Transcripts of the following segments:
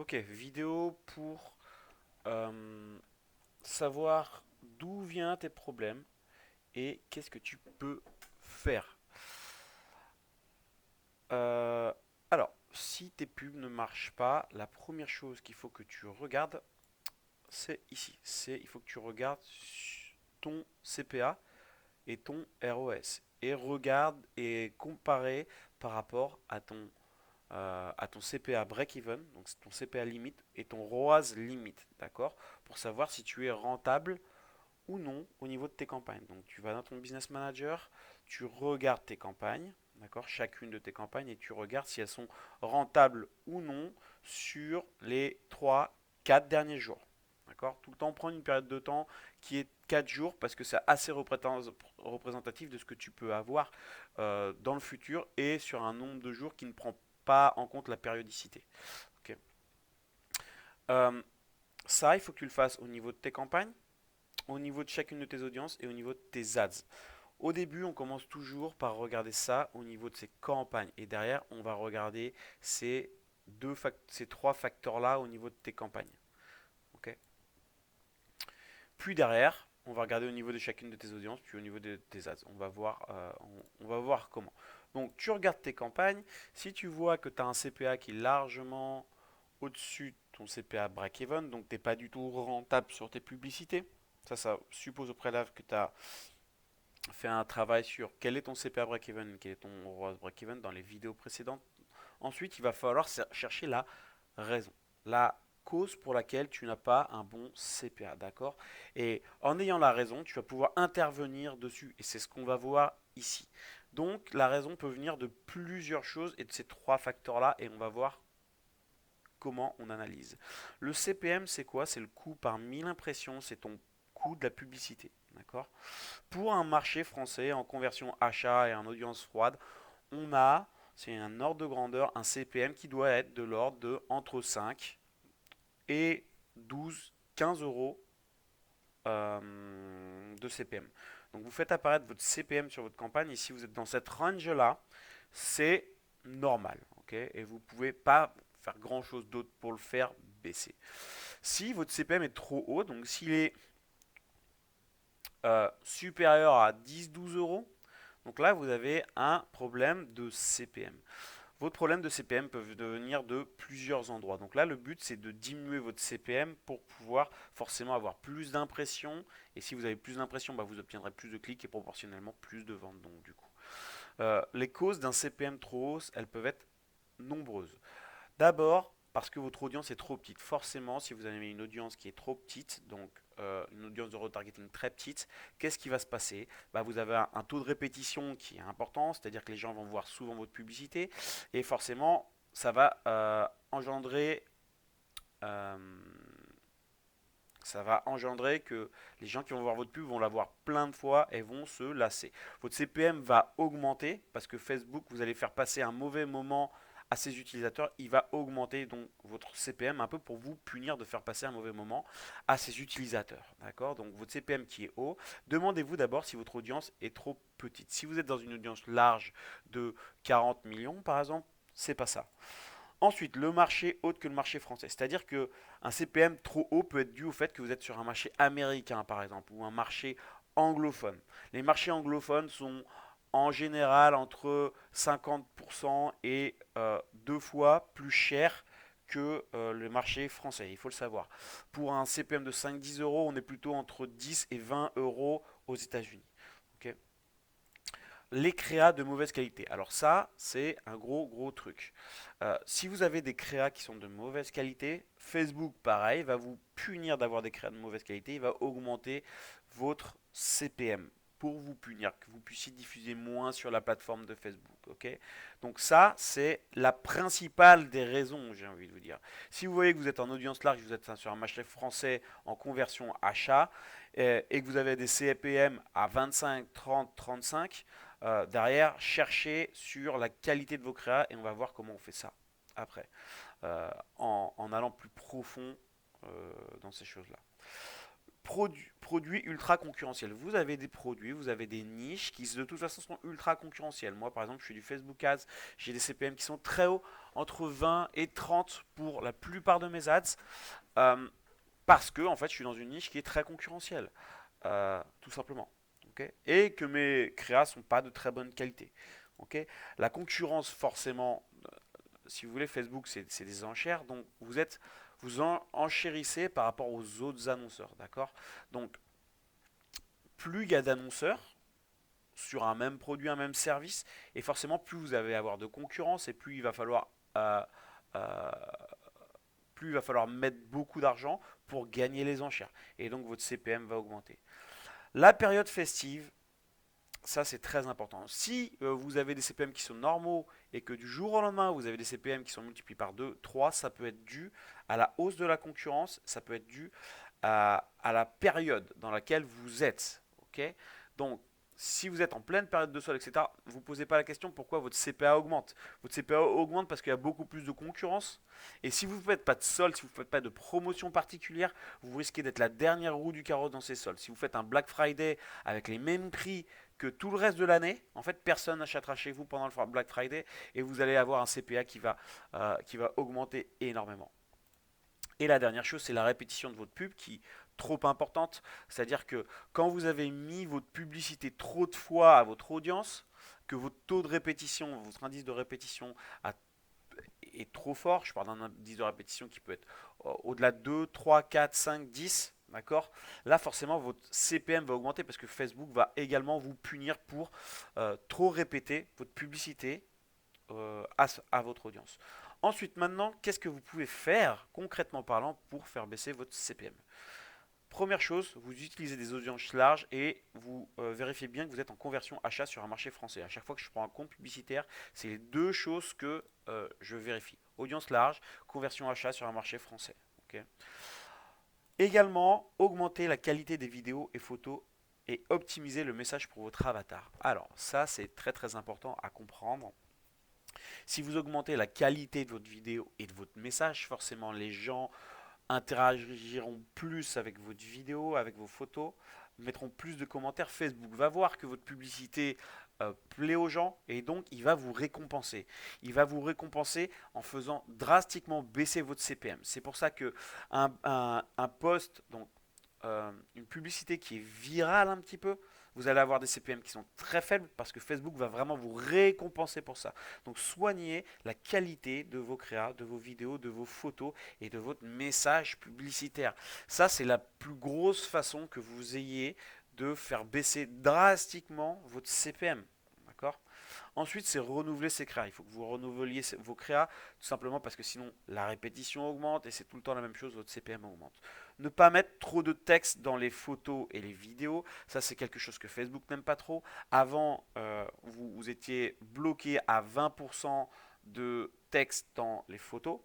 Ok, vidéo pour savoir d'où viennent tes problèmes et qu'est-ce que tu peux faire. Alors, si tes pubs ne marchent pas, la première chose qu'il faut que tu regardes, c'est ici. Il faut que tu regardes ton CPA et ton ROS et regarde et comparer par rapport à ton CPA break-even, donc ton CPA limite, et ton ROAS limite, d'accord? Pour savoir si tu es rentable ou non au niveau de tes campagnes. Donc tu vas dans ton business manager, tu regardes tes campagnes, d'accord? Chacune de tes campagnes et tu regardes si elles sont rentables ou non sur les 3, 4 derniers jours. D'accord? Tout le temps prendre une période de temps qui est 4 jours parce que c'est assez représentatif de ce que tu peux avoir dans le futur et sur un nombre de jours qui ne prend pas en compte la périodicité. Ok. Euh, Ça, il faut que tu le fasses au niveau de tes campagnes, au niveau de chacune de tes audiences et au niveau de tes ads. Au début, on commence toujours par regarder ça au niveau de ses campagnes. Et derrière, on va regarder ces trois facteurs-là au niveau de tes campagnes. Ok. Puis derrière, on va regarder au niveau de chacune de tes audiences, puis au niveau de tes ads. On va voir comment. Donc, tu regardes tes campagnes. Si tu vois que tu as un CPA qui est largement au-dessus de ton CPA break-even, donc tu n'es pas du tout rentable sur tes publicités, ça suppose au préalable que tu as fait un travail sur quel est ton CPA break-even, quel est ton ROAS break-even dans les vidéos précédentes. Ensuite, il va falloir chercher la raison, la cause pour laquelle tu n'as pas un bon CPA, d'accord? Et en ayant la raison, tu vas pouvoir intervenir dessus, et c'est ce qu'on va voir ici. Donc, la raison peut venir de plusieurs choses et de ces trois facteurs-là, et on va voir comment on analyse. Le CPM, c'est quoi? C'est le coût par 1000 impressions, c'est ton coût de la publicité, d'accord? Pour un marché français en conversion achat et en audience froide, on a, c'est un ordre de grandeur, un CPM qui doit être de l'ordre de entre 5 et 12, 15 euros de CPM. Donc vous faites apparaître votre CPM sur votre campagne et si vous êtes dans cette range-là, c'est normal. Okay, et vous ne pouvez pas faire grand-chose d'autre pour le faire baisser. Si votre CPM est trop haut, donc s'il est supérieur à 10-12 euros, donc là, vous avez un problème de CPM. Votre problème de CPM peut venir de plusieurs endroits. Donc là, le but, c'est de diminuer votre CPM pour pouvoir forcément avoir plus d'impressions. Et si vous avez plus d'impressions, bah, vous obtiendrez plus de clics et proportionnellement plus de ventes. Donc du coup, les causes d'un CPM trop haut, elles peuvent être nombreuses. D'abord, parce que votre audience est trop petite. Forcément, si vous avez une audience qui est trop petite, donc une audience de retargeting très petite, qu'est-ce qui va se passer? Bah, vous avez un taux de répétition qui est important, c'est-à-dire que les gens vont voir souvent votre publicité, et forcément, euh, ça va engendrer que les gens qui vont voir votre pub vont la voir plein de fois et vont se lasser. Votre CPM va augmenter parce que Facebook, vous allez faire passer un mauvais moment à ses utilisateurs. Il va augmenter donc votre CPM un peu pour vous punir de faire passer un mauvais moment à ses utilisateurs. D'accord? Donc votre CPM qui est haut, demandez-vous d'abord si votre audience est trop petite. Si vous êtes dans une audience large de 40 millions par exemple, c'est pas ça. Ensuite, le marché autre que le marché français. C'est-à-dire que un CPM trop haut peut être dû au fait que vous êtes sur un marché américain, par exemple, ou un marché anglophone. Les marchés anglophones sont en général entre 50% et deux fois plus chers que le marché français, il faut le savoir. Pour un CPM de 5-10 euros, on est plutôt entre 10 et 20 euros aux États-Unis. Ok. Les créas de mauvaise qualité. Alors ça, c'est un gros truc. Si vous avez des créas qui sont de mauvaise qualité, Facebook, pareil, va vous punir d'avoir des créas de mauvaise qualité. Il va augmenter votre CPM pour vous punir, que vous puissiez diffuser moins sur la plateforme de Facebook. Ok. Donc ça, c'est la principale des raisons, j'ai envie de vous dire. Si vous voyez que vous êtes en audience large, vous êtes sur un marché français en conversion achat, et que vous avez des CPM à 25, 30, 35, derrière, cherchez sur la qualité de vos créas et on va voir comment on fait ça après, en allant plus profond dans ces choses-là. Produits ultra concurrentiels. Vous avez des produits, vous avez des niches qui de toute façon sont ultra concurrentielles. Moi par exemple, je fais du Facebook Ads, j'ai des CPM qui sont très hauts. entre 20 et 30 pour la plupart de mes ads. euh, Parce que en fait, je suis dans une niche qui est très concurrentielle, tout simplement. Ok, et que mes créas sont pas de très bonne qualité. Ok, la concurrence, forcément, si vous voulez, Facebook, c'est des enchères, donc vous enchérissez par rapport aux autres annonceurs, d'accord. Donc, plus il y a d'annonceurs sur un même produit, un même service, et forcément, plus vous allez avoir de concurrence, et euh, euh, plus il va falloir mettre beaucoup d'argent pour gagner les enchères. Et donc votre CPM va augmenter. La période festive, ça c'est très important. Si vous avez des CPM qui sont normaux et que du jour au lendemain vous avez des CPM qui sont multipliés par 2, 3, ça peut être dû à la hausse de la concurrence, ça peut être dû à la période dans laquelle vous êtes. Ok, donc si vous êtes en pleine période de solde, etc., vous ne posez pas la question pourquoi votre CPA augmente. Votre CPA augmente parce qu'il y a beaucoup plus de concurrence. Et si vous ne faites pas de solde, si vous ne faites pas de promotion particulière, vous risquez d'être la dernière roue du carrosse dans ces soldes. Si vous faites un Black Friday avec les mêmes prix que tout le reste de l'année, en fait, personne n'achètera chez vous pendant le Black Friday et vous allez avoir un CPA qui va augmenter énormément. Et la dernière chose, c'est la répétition de votre pub qui est trop importante. C'est-à-dire que quand vous avez mis votre publicité trop de fois à votre audience, que votre taux de répétition, votre indice de répétition est trop fort, je parle d'un indice de répétition qui peut être au-delà de 2, 3, 4, 5, 10, d'accord. Là, forcément, votre CPM va augmenter parce que Facebook va également vous punir pour trop répéter votre publicité à votre audience. Ensuite, maintenant, qu'est-ce que vous pouvez faire, concrètement parlant, pour faire baisser votre CPM? Première chose, vous utilisez des audiences larges et vous vérifiez bien que vous êtes en conversion achat sur un marché français. À chaque fois que je prends un compte publicitaire, c'est les deux choses que je vérifie. Audience large, conversion achat sur un marché français. Ok. Également, augmenter la qualité des vidéos et photos et optimiser le message pour votre avatar. Alors, ça, c'est très très important à comprendre. Si vous augmentez la qualité de votre vidéo et de votre message, forcément les gens interagiront plus avec votre vidéo, avec vos photos, mettront plus de commentaires. Facebook va voir que votre publicité plaît aux gens et donc il va vous récompenser. Il va vous récompenser en faisant drastiquement baisser votre CPM. C'est pour ça que un post, donc une publicité qui est virale un petit peu, vous allez avoir des CPM qui sont très faibles parce que Facebook va vraiment vous récompenser pour ça. Donc soignez la qualité de vos créas, de vos vidéos, de vos photos et de votre message publicitaire. Ça, c'est la plus grosse façon que vous ayez de faire baisser drastiquement votre CPM. D'accord. Ensuite, c'est renouveler ses créas. Il faut que vous renouveliez vos créas, tout simplement parce que sinon la répétition augmente et c'est tout le temps la même chose, votre CPM augmente. Ne pas mettre trop de texte dans les photos et les vidéos, ça c'est quelque chose que Facebook n'aime pas trop. Avant, vous étiez bloqué à 20% de texte dans les photos.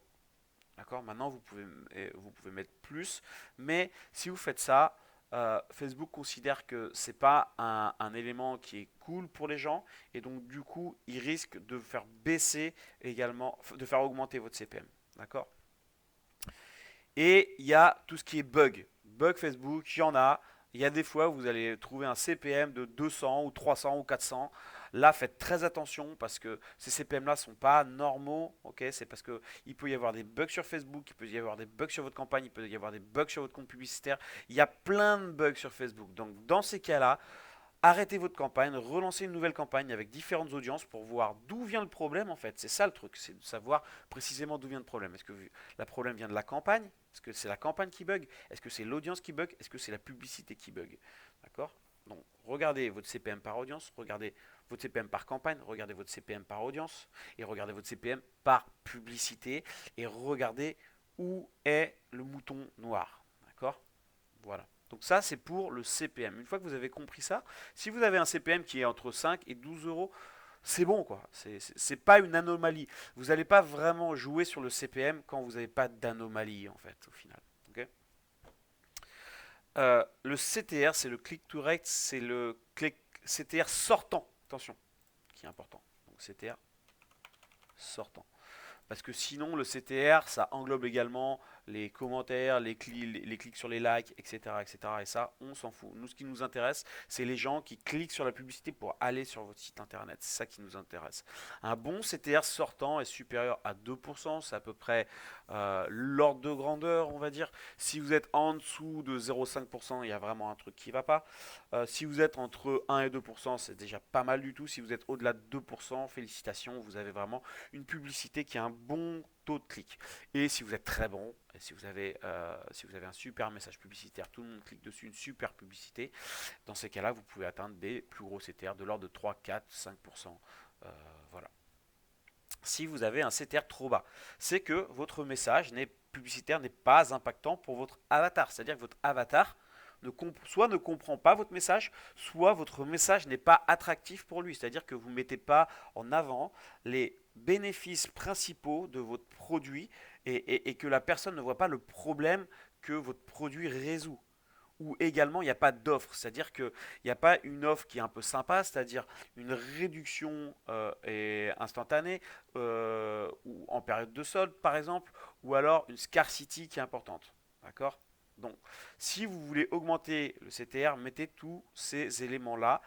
D'accord. Maintenant, vous pouvez mettre plus. Mais si vous faites ça, Facebook considère que c'est pas un élément qui est cool pour les gens. Et donc, du coup, il risque de faire baisser également, de faire augmenter votre CPM. D'accord. Et il y a tout ce qui est bug. Bug Facebook, il y en a. Il y a des fois où vous allez trouver un CPM de 200 ou 300 ou 400. Là, faites très attention parce que ces CPM-là ne sont pas normaux. Okay, c'est parce qu'il peut y avoir des bugs sur Facebook, il peut y avoir des bugs sur votre campagne, il peut y avoir des bugs sur votre compte publicitaire. Il y a plein de bugs sur Facebook. Donc, dans ces cas-là, arrêtez votre campagne, relancez une nouvelle campagne avec différentes audiences pour voir d'où vient le problème en fait. C'est ça le truc, c'est de savoir précisément d'où vient le problème. Est-ce que le problème vient de la campagne? Est-ce que c'est la campagne qui bug? Est-ce que c'est l'audience qui bug? Est-ce que c'est la publicité qui bug? D'accord. Donc regardez votre CPM par audience, regardez votre CPM par campagne, regardez votre CPM par audience et regardez votre CPM par publicité et regardez où est le mouton noir. D'accord. Voilà. Donc ça, c'est pour le CPM. Une fois que vous avez compris ça, si vous avez un CPM qui est entre 5 et 12 euros, c'est bon quoi. C'est pas une anomalie. Vous n'allez pas vraiment jouer sur le CPM quand vous n'avez pas d'anomalie en fait au final. Okay. Le CTR, c'est le click to rate, c'est le CTR sortant. Attention, qui est important. Donc CTR sortant. Parce que sinon, le CTR, ça englobe également les commentaires, les clics sur les likes, etc., etc. Et ça, on s'en fout. Nous, ce qui nous intéresse, c'est les gens qui cliquent sur la publicité pour aller sur votre site internet. C'est ça qui nous intéresse. Un bon CTR sortant est supérieur à 2%. C'est à peu près l'ordre de grandeur, on va dire. Si vous êtes en dessous de 0,5%, il y a vraiment un truc qui ne va pas. Si vous êtes entre 1 et 2%, c'est déjà pas mal du tout. Si vous êtes au-delà de 2%, félicitations, vous avez vraiment une publicité qui a un bon taux de clic. Et si vous êtes très bon, et si vous avez un super message publicitaire, tout le monde clique dessus, une super publicité, dans ces cas-là, vous pouvez atteindre des plus gros CTR de l'ordre de 3, 4, 5%. Voilà. Si vous avez un CTR trop bas, c'est que votre message publicitaire n'est pas impactant pour votre avatar. C'est-à-dire que votre avatar soit ne comprend pas votre message, soit votre message n'est pas attractif pour lui. C'est-à-dire que vous ne mettez pas en avant les bénéfices principaux de votre produit et que la personne ne voit pas le problème que votre produit résout. Ou également, il n'y a pas d'offre, c'est-à-dire qu'il n'y a pas une offre qui est un peu sympa, c'est-à-dire une réduction instantanée ou en période de solde par exemple, ou alors une scarcity qui est importante. D'accord? Donc, si vous voulez augmenter le CTR, mettez tous ces éléments-là.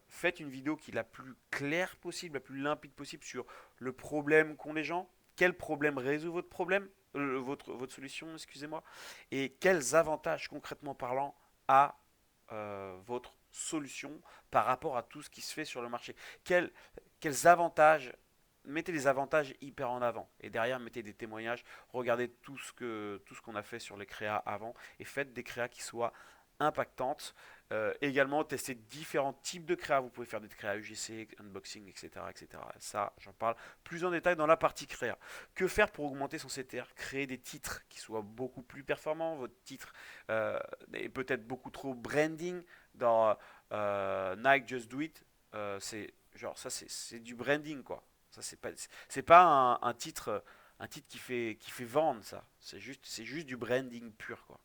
Faites une vidéo qui est la plus claire possible, la plus limpide possible sur le problème qu'ont les gens. Quel problème résout votre problème, votre solution, excusez-moi, et quels avantages concrètement parlant a votre solution par rapport à tout ce qui se fait sur le marché. Quels avantages, mettez les avantages hyper en avant et derrière mettez des témoignages, regardez tout ce qu'on a fait sur les créas avant et faites des créas qui soient impactantes. Également, testez différents types de créas. Vous pouvez faire des créas UGC, unboxing, etc., etc. Ça, j'en parle plus en détail dans la partie créa. Que faire pour augmenter son CTR? Créer des titres qui soient beaucoup plus performants. Votre titre est peut-être beaucoup trop branding. Dans Nike Just Do It, c'est genre ça, c'est du branding quoi. Ça, c'est pas un titre qui fait vendre ça. C'est juste du branding pur quoi.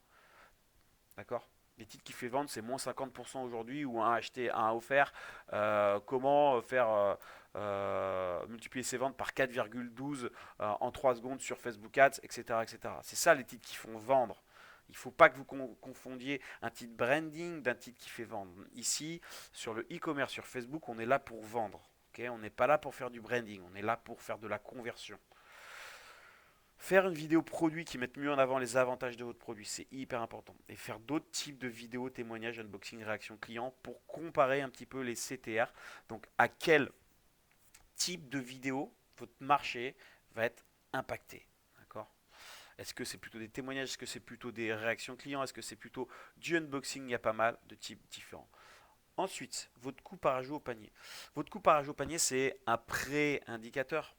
D'accord? Les titres qui fait vendre, c'est moins 50% aujourd'hui ou un acheté, un offert. Comment faire multiplier ses ventes par 4,12 en 3 secondes sur Facebook Ads, etc., etc. C'est ça les titres qui font vendre. Il ne faut pas que vous confondiez un titre branding d'un titre qui fait vendre. Ici, sur le e-commerce, sur Facebook, on est là pour vendre. Okay, on n'est pas là pour faire du branding, on est là pour faire de la conversion. Faire une vidéo produit qui mette mieux en avant les avantages de votre produit, c'est hyper important. Et faire d'autres types de vidéos, témoignages, unboxing, réaction client pour comparer un petit peu les CTR. Donc à quel type de vidéo votre marché va être impacté. D'accord? Est-ce que c'est plutôt des témoignages? Est-ce que c'est plutôt des réactions clients? Est-ce que c'est plutôt du unboxing? Il y a pas mal de types différents. Ensuite, votre coût par ajout au panier. Votre coût par ajout au panier, c'est un pré-indicateur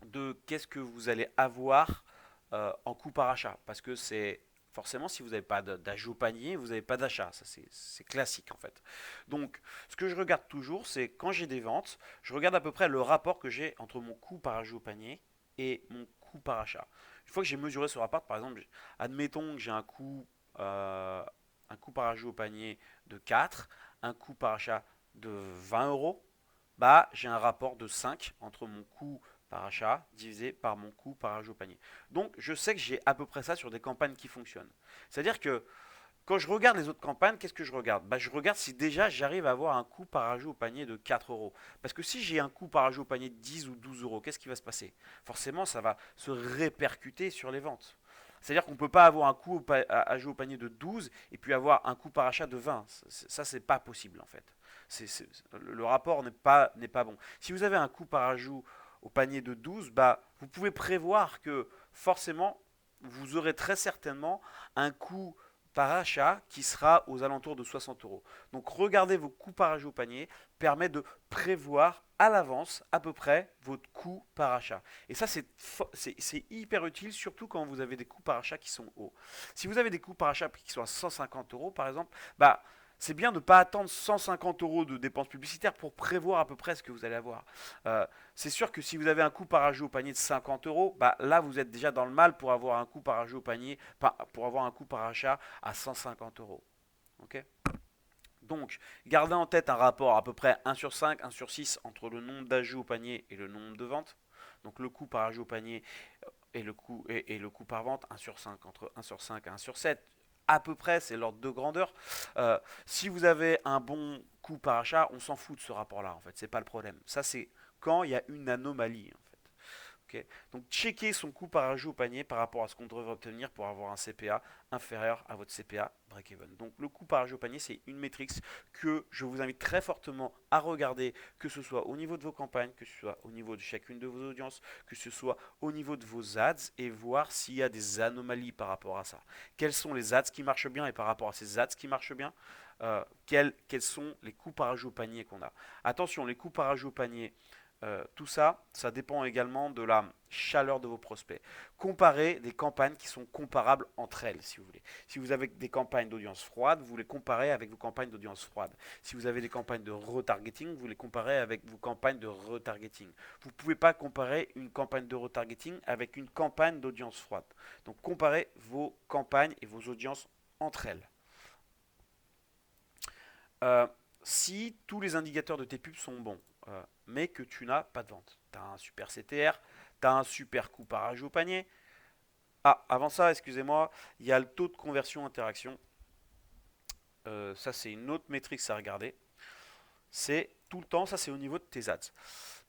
de qu'est-ce que vous allez avoir en coût par achat. Parce que c'est forcément, si vous n'avez pas d'ajout au panier, vous n'avez pas d'achat. Ça, c'est classique en fait. Donc, ce que je regarde toujours, c'est quand j'ai des ventes, je regarde à peu près le rapport que j'ai entre mon coût par ajout au panier et mon coût par achat. Une fois que j'ai mesuré ce rapport, par exemple, admettons que j'ai un coût par ajout au panier de 4, un coût par achat de 20 euros, bah, j'ai un rapport de 5 entre mon coût par achat divisé par mon coût par ajout au panier. Donc je sais que j'ai à peu près ça sur des campagnes qui fonctionnent. C'est-à-dire que quand je regarde les autres campagnes, qu'est-ce que je regarde? Bah, je regarde si déjà j'arrive à avoir un coût par ajout au panier de 4 euros. Parce que si j'ai un coût par ajout au panier de 10 ou 12 euros, qu'est-ce qui va se passer? Forcément, ça va se répercuter sur les ventes. C'est-à-dire qu'on ne peut pas avoir un coût ajout au panier de 12 et puis avoir un coût par achat de 20. Ça, c'est pas possible en fait. Le rapport n'est pas bon. Si vous avez un coût par ajout au panier de 12, bah, vous pouvez prévoir que forcément, vous aurez très certainement un coût par achat qui sera aux alentours de 60 euros. Donc regardez vos coûts par achat au panier permet de prévoir à l'avance à peu près votre coût par achat. Et ça c'est hyper utile surtout quand vous avez des coûts par achat qui sont hauts. Si vous avez des coûts par achat qui sont à 150 euros par exemple, bah c'est bien de ne pas attendre 150 euros de dépenses publicitaires pour prévoir à peu près ce que vous allez avoir. C'est sûr que si vous avez un coût par ajout au panier de 50 euros, bah là vous êtes déjà dans le mal pour avoir un coût par ajout au panier, pour avoir un coût par achat à 150 euros. Ok? Donc, gardez en tête un rapport à peu près 1 sur 5, 1 sur 6 entre le nombre d'ajouts au panier et le nombre de ventes. Donc le coût par ajout au panier et le coût par vente, 1 sur 5, entre 1 sur 5 et 1 sur 7, à peu près, c'est l'ordre de grandeur. Si vous avez un bon coût par achat, on s'en fout de ce rapport-là, en fait, c'est pas le problème. Ça, c'est quand il y a une anomalie, en fait. Ok. Donc, checker son coût par ajout au panier par rapport à ce qu'on devrait obtenir pour avoir un CPA inférieur à votre CPA break-even. Donc, le coût par ajout au panier, c'est une métrique que je vous invite très fortement à regarder, que ce soit au niveau de vos campagnes, que ce soit au niveau de chacune de vos audiences, que ce soit au niveau de vos ads, et voir s'il y a des anomalies par rapport à ça. Quels sont les ads qui marchent bien, et par rapport à ces ads qui marchent bien, quels sont les coûts par ajout au panier qu'on a. Attention, les coûts par ajout au panier, tout ça, ça dépend également de la chaleur de vos prospects. Comparez des campagnes qui sont comparables entre elles, si vous voulez. Si vous avez des campagnes d'audience froide, vous les comparez avec vos campagnes d'audience froide. Si vous avez des campagnes de retargeting, vous les comparez avec vos campagnes de retargeting. Vous ne pouvez pas comparer une campagne de retargeting avec une campagne d'audience froide. Donc comparez vos campagnes et vos audiences entre elles. Euh, Si tous les indicateurs de tes pubs sont bons, mais que tu n'as pas de vente, tu as un super CTR, tu as un super coût par ajout au panier. Ah, avant ça, excusez-moi, il y a le taux de conversion interaction. Ça, c'est une autre métrique à regarder. C'est tout le temps, ça c'est au niveau de tes ads.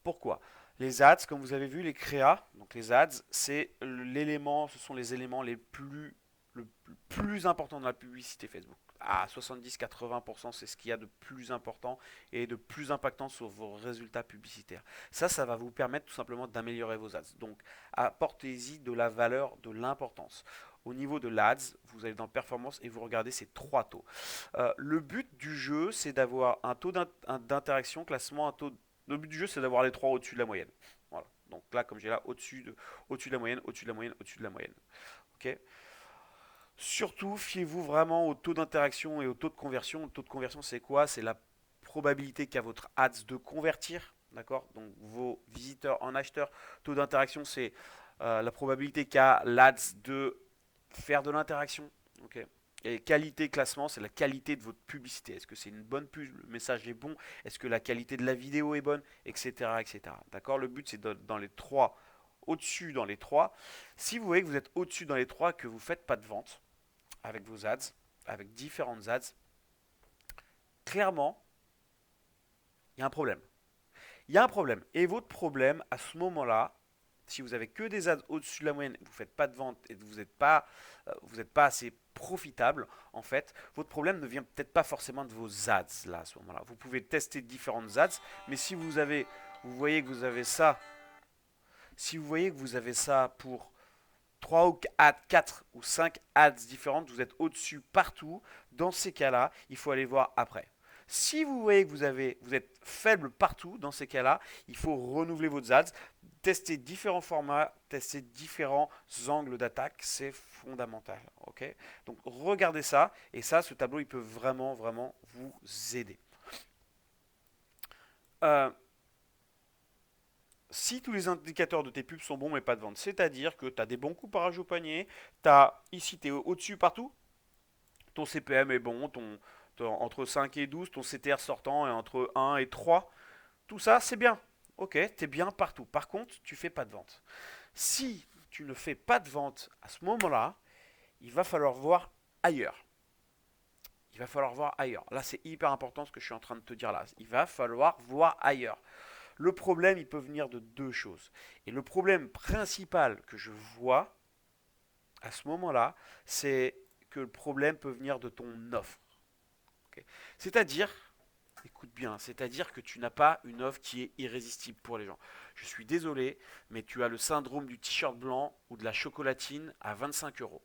Pourquoi? Les ads, comme vous avez vu, les créas, donc les ads, c'est l'élément, ce sont les éléments le plus importants de la publicité Facebook. À 70-80%, c'est ce qu'il y a de plus important et de plus impactant sur vos résultats publicitaires. Ça va vous permettre tout simplement d'améliorer vos ads. Donc, apportez-y de la valeur, de l'importance. Au niveau de l'ADS, vous allez dans performance et vous regardez ces trois taux. Le but du jeu, c'est d'avoir un taux d'interaction, classement, un taux. Le but du jeu, c'est d'avoir les trois au-dessus de la moyenne. Voilà. Donc là, comme j'ai là, au-dessus de la moyenne, au-dessus de la moyenne, au-dessus de la moyenne. Ok. Surtout, fiez-vous vraiment au taux d'interaction et au taux de conversion. Le taux de conversion, c'est quoi? C'est la probabilité qu'a votre ads de convertir. D'accord. Donc vos visiteurs en acheteurs. Taux d'interaction, c'est la probabilité qu'a l'ads de faire de l'interaction. Ok. Et qualité classement, c'est la qualité de votre publicité. Est-ce que c'est une bonne pub, le message est bon, est-ce que la qualité de la vidéo est bonne, etc. etc. D'accord. Le but, c'est dans les trois, au-dessus dans les trois. Si vous voyez que vous êtes au-dessus dans les trois, que vous ne faites pas de vente avec vos ads, avec différentes ads, clairement, il y a un problème. Il y a un problème. Et votre problème, à ce moment-là, si vous avez que des ads au-dessus de la moyenne, vous ne faites pas de vente et vous n'êtes pas assez profitable, en fait, votre problème ne vient peut-être pas forcément de vos ads là à ce moment-là. Vous pouvez tester différentes ads, mais si vous voyez que vous avez ça, si vous voyez que vous avez ça pour 3 ou 4 ou 5 ads différentes, vous êtes au-dessus partout, dans ces cas-là, il faut aller voir après. Si vous voyez que vous êtes faible partout, dans ces cas-là, il faut renouveler vos ads, tester différents formats, tester différents angles d'attaque, c'est fondamental. Ok. Donc regardez ça, et ça, ce tableau, il peut vraiment, vraiment vous aider. Euh, Si tous les indicateurs de tes pubs sont bons mais pas de vente, c'est-à-dire que tu as des bons coups par au panier, ici tu es au-dessus partout, ton CPM est bon, entre 5 et 12, ton CTR sortant est entre 1 et 3, tout ça c'est bien. Ok, tu es bien partout. Par contre, tu fais pas de vente. Si tu ne fais pas de vente à ce moment-là, il va falloir voir ailleurs. Il va falloir voir ailleurs. Là, c'est hyper important ce que je suis en train de te dire là. Il va falloir voir ailleurs. Le problème, il peut venir de deux choses. Et le problème principal que je vois à ce moment-là, c'est que le problème peut venir de ton offre. Okay. C'est-à-dire, écoute bien, c'est-à-dire que tu n'as pas une offre qui est irrésistible pour les gens. Je suis désolé, mais tu as le syndrome du t-shirt blanc ou de la chocolatine à 25 euros.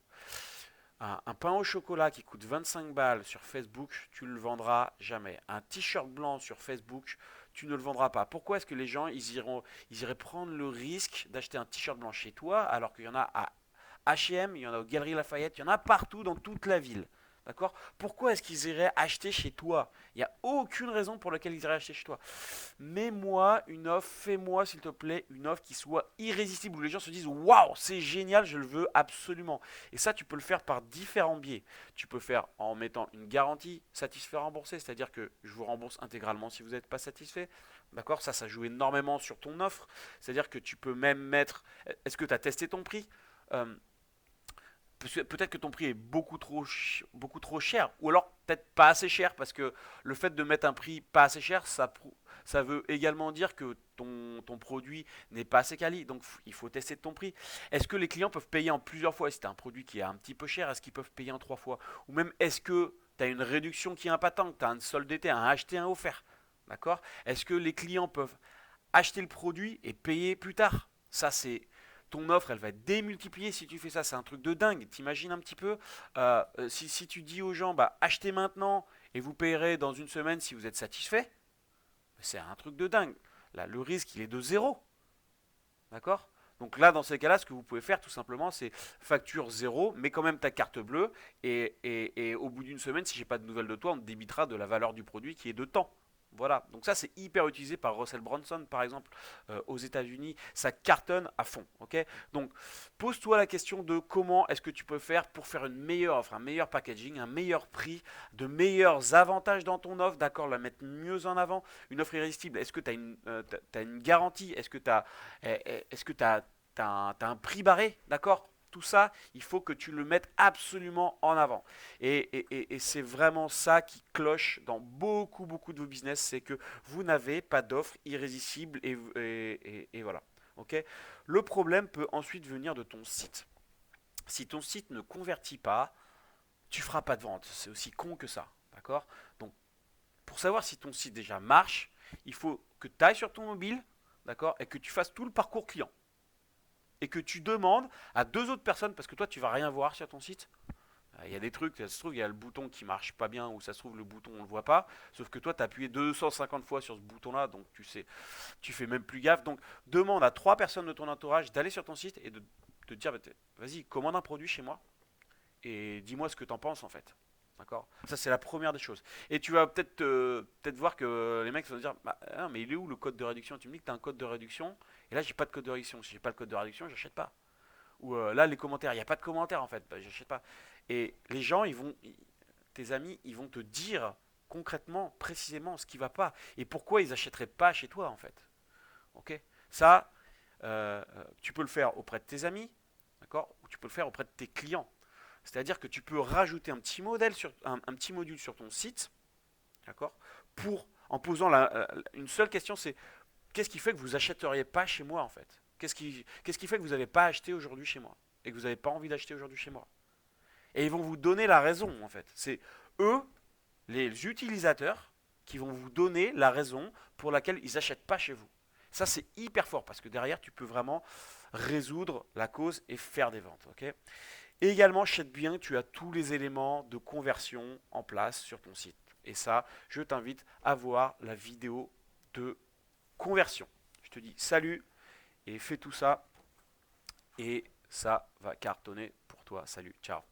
Un pain au chocolat qui coûte 25 balles sur Facebook, tu ne le vendras jamais. Un t-shirt blanc sur Facebook, tu ne le vendras pas. Pourquoi est-ce que les gens ils iraient prendre le risque d'acheter un t-shirt blanc chez toi alors qu'il y en a à H&M, il y en a aux Galeries Lafayette, il y en a partout dans toute la ville. D'accord? Pourquoi est-ce qu'ils iraient acheter chez toi? Il n'y a aucune raison pour laquelle ils iraient acheter chez toi. Mets-moi une offre, fais-moi s'il te plaît une offre qui soit irrésistible, où les gens se disent waouh, c'est génial, je le veux absolument. Et ça, tu peux le faire par différents biais. Tu peux faire en mettant une garantie satisfait remboursé, c'est-à-dire que je vous rembourse intégralement si vous n'êtes pas satisfait. D'accord? Ça joue énormément sur ton offre. C'est-à-dire que tu peux même mettre. Est-ce que tu as testé ton prix? Euh, Peut-être que ton prix est beaucoup trop cher, ou alors peut-être pas assez cher, parce que le fait de mettre un prix pas assez cher, ça veut également dire que ton produit n'est pas assez quali, donc il faut tester ton prix. Est-ce que les clients peuvent payer en plusieurs fois? Si tu as un produit qui est un petit peu cher, est-ce qu'ils peuvent payer en 3 fois? Ou même est-ce que tu as une réduction qui est impactante, tu as un solde d'été, un acheté, un offert? D'accord? Est-ce que les clients peuvent acheter le produit et payer plus tard? Ça, c'est ton offre, elle va être démultipliée si tu fais ça. C'est un truc de dingue. T'imagines un petit peu si tu dis aux gens, bah, achetez maintenant et vous payerez dans une semaine si vous êtes satisfait, c'est un truc de dingue. Là, le risque, il est de zéro. D'accord? Donc là, dans ces cas-là, ce que vous pouvez faire tout simplement, c'est facture zéro, mais quand même ta carte bleue. Et au bout d'une semaine, si j'ai pas de nouvelles de toi, on te débitera de la valeur du produit qui est de temps. Voilà, donc ça c'est hyper utilisé par Russell Brunson par exemple aux États-Unis, ça cartonne à fond. Ok, donc pose-toi la question de comment est-ce que tu peux faire pour faire une meilleure offre, un meilleur packaging, un meilleur prix, de meilleurs avantages dans ton offre, d'accord, la mettre mieux en avant, une offre irrésistible. Est-ce que tu as t'as une garantie? Est-ce que tu as, est-ce que t'as un prix barré, d'accord? Tout ça, il faut que tu le mettes absolument en avant. Et c'est vraiment ça qui cloche dans beaucoup de vos business, c'est que vous n'avez pas d'offre irrésistible et voilà. Ok. Le problème peut ensuite venir de ton site. Si ton site ne convertit pas, tu feras pas de vente. C'est aussi con que ça. D'accord? Donc, pour savoir si ton site déjà marche, il faut que tu ailles sur ton mobile, d'accord, et que tu fasses tout le parcours client. Et que tu demandes à deux autres personnes, parce que toi, tu vas rien voir sur ton site. Il y a des trucs, ça se trouve, il y a le bouton qui marche pas bien, ou ça se trouve, le bouton, on le voit pas. Sauf que toi, tu as appuyé 250 fois sur ce bouton-là, donc tu sais, tu fais même plus gaffe. Donc, demande à trois personnes de ton entourage d'aller sur ton site et de te dire, bah, vas-y, commande un produit chez moi et dis-moi ce que tu en penses en fait. D'accord? Ça, c'est la première des choses. Et tu vas peut-être voir que les mecs vont dire, bah, non, mais il est où le code de réduction? Tu me dis que tu as un code de réduction, et là, j'ai pas de code de réduction. Si j'ai pas le code de réduction, j'achète pas. Ou là, les commentaires, il n'y a pas de commentaires en fait, bah, j'achète pas. Et les gens, tes amis, ils vont te dire concrètement, précisément ce qui va pas et pourquoi ils achèteraient pas chez toi en fait. Ok? Ça, tu peux le faire auprès de tes amis, d'accord? Ou tu peux le faire auprès de tes clients. C'est-à-dire que tu peux rajouter un petit module sur ton site, d'accord? En posant une seule question, c'est qu'est-ce qui fait que vous achèteriez pas chez moi en fait? Qu'est-ce qui fait que vous n'avez pas acheté aujourd'hui chez moi et que vous n'avez pas envie d'acheter aujourd'hui chez moi? Et ils vont vous donner la raison en fait. C'est eux, les utilisateurs, qui vont vous donner la raison pour laquelle ils n'achètent pas chez vous. Ça c'est hyper fort parce que derrière tu peux vraiment résoudre la cause et faire des ventes. Ok. Et également, achète bien, tu as tous les éléments de conversion en place sur ton site. Et ça, je t'invite à voir la vidéo de conversion. Je te dis salut et fais tout ça et ça va cartonner pour toi. Salut, ciao.